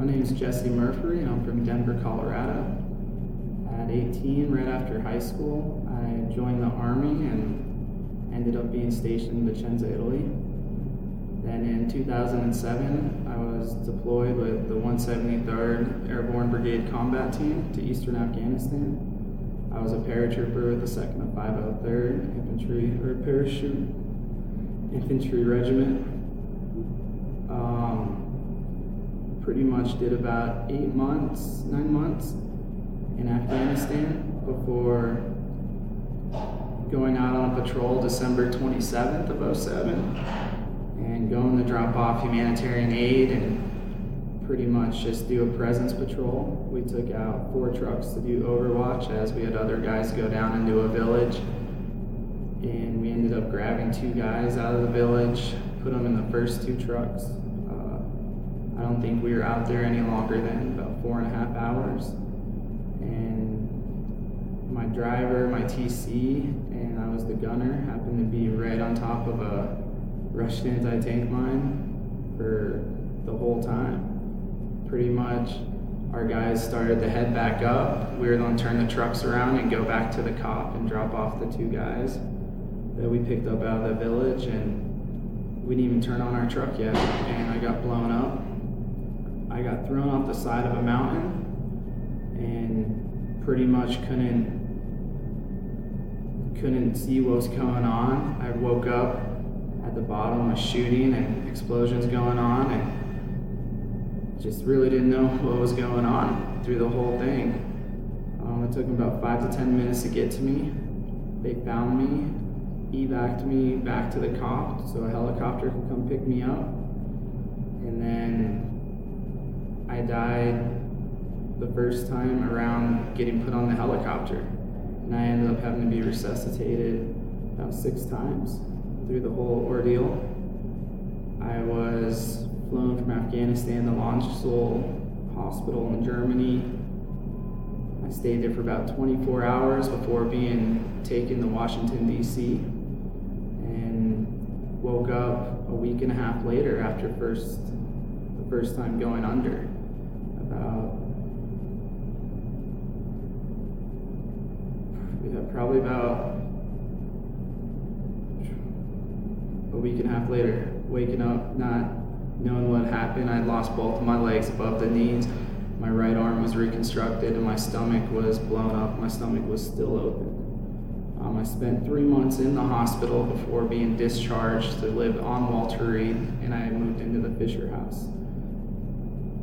My name is Jesse Murphy, and I'm from Denver, Colorado. At 18, right after high school, I joined the Army and ended up being stationed in Vicenza, Italy. Then in 2007, I was deployed with the 173rd Airborne Brigade Combat Team to Eastern Afghanistan. I was a paratrooper with the 2nd of 503rd Parachute Infantry Regiment. Pretty much did about 9 months in Afghanistan before going out on a patrol December 27th of 07 and going to drop off humanitarian aid and pretty much just do a presence patrol. We took out 4 trucks to do overwatch as we had other guys go down into a village, and we ended up grabbing 2 guys out of the village, put them in the first 2 trucks. I don't think we were out there any longer than about 4.5 hours. And my driver, my TC, and I was the gunner, happened to be right on top of a Russian anti-tank mine for the whole time. Pretty much our guys started to head back up. We were going to turn the trucks around and go back to the cop and drop off the 2 guys that we picked up out of the village, and we didn't even turn on our truck yet, and I got blown up. I got thrown off the side of a mountain and pretty much couldn't see what was going on. I woke up at the bottom of shooting and explosions going on, and just really didn't know what was going on through the whole thing. It took them about 5 to 10 minutes to get to me. They found me, evac'd me back to the cop so a helicopter could come pick me up, and then I died the first time around getting put on the helicopter, and I ended up having to be resuscitated about 6 times through the whole ordeal. I was flown from Afghanistan to Landstuhl Hospital in Germany. I stayed there for about 24 hours before being taken to Washington, D.C., and woke up a week and a half later after the first time going under. Probably about a week and a half later, waking up, not knowing what happened. I lost both of my legs above the knees. My right arm was reconstructed and my stomach was blown up. My stomach was still open. I spent 3 months in the hospital before being discharged to live on Walter Reed, and I moved into the Fisher House.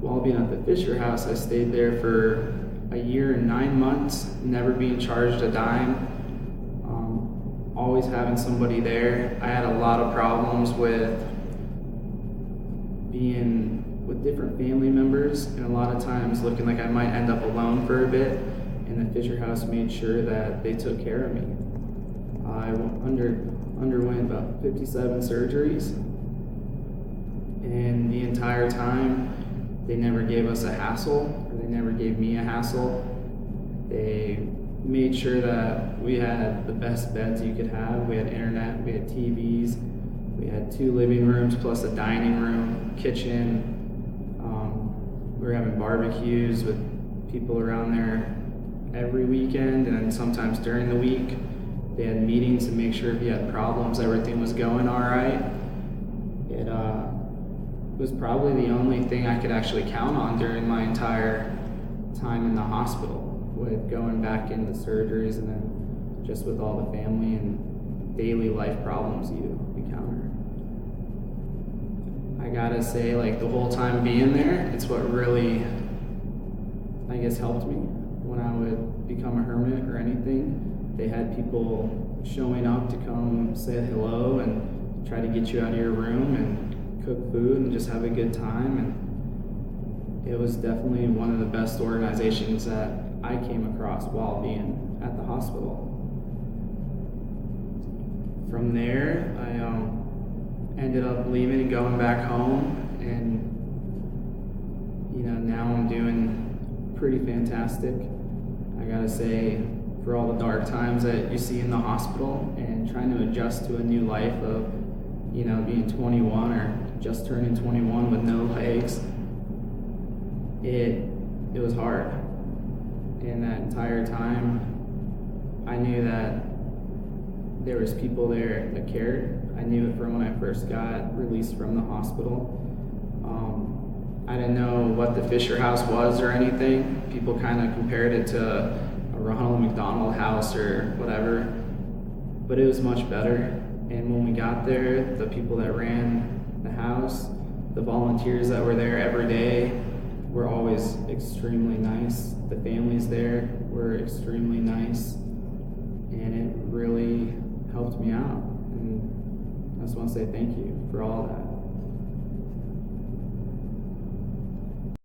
While being at the Fisher House, I stayed there for a year and 9 months, never being charged a dime, always having somebody there. I had a lot of problems with being with different family members, and a lot of times looking like I might end up alone for a bit, and the Fisher House made sure that they took care of me. I underwent about 57 surgeries, and the entire time they never gave us a hassle, or they never gave me a hassle. They made sure that we had the best beds you could have. We had internet, we had TVs, we had 2 living rooms plus a dining room, kitchen. We were having barbecues with people around there every weekend, and then sometimes during the week. They had meetings to make sure if you had problems, everything was going all right. It was probably the only thing I could actually count on during my entire time in the hospital, with going back into surgeries and then just with all the family and daily life problems you encounter. I gotta say, like, the whole time being there, it's what really, I guess, helped me when I would become a hermit or anything. They had people showing up to come say hello and try to get you out of your room and cook food and just have a good time. And it was definitely one of the best organizations that I came across while being at the hospital. From there, I ended up leaving and going back home, and now I'm doing pretty fantastic. I gotta say, for all the dark times that you see in the hospital and trying to adjust to a new life of, being 21 or just turning 21 with no legs, it was hard. And that entire time, I knew that there was people there that cared. I knew it from when I first got released from the hospital. I didn't know what the Fisher House was or anything. People kind of compared it to a Ronald McDonald House or whatever, but it was much better. And when we got there, the people that ran the house, the volunteers that were there every day were always extremely nice. The families there were extremely nice, and it really helped me out. And I just want to say thank you for all that.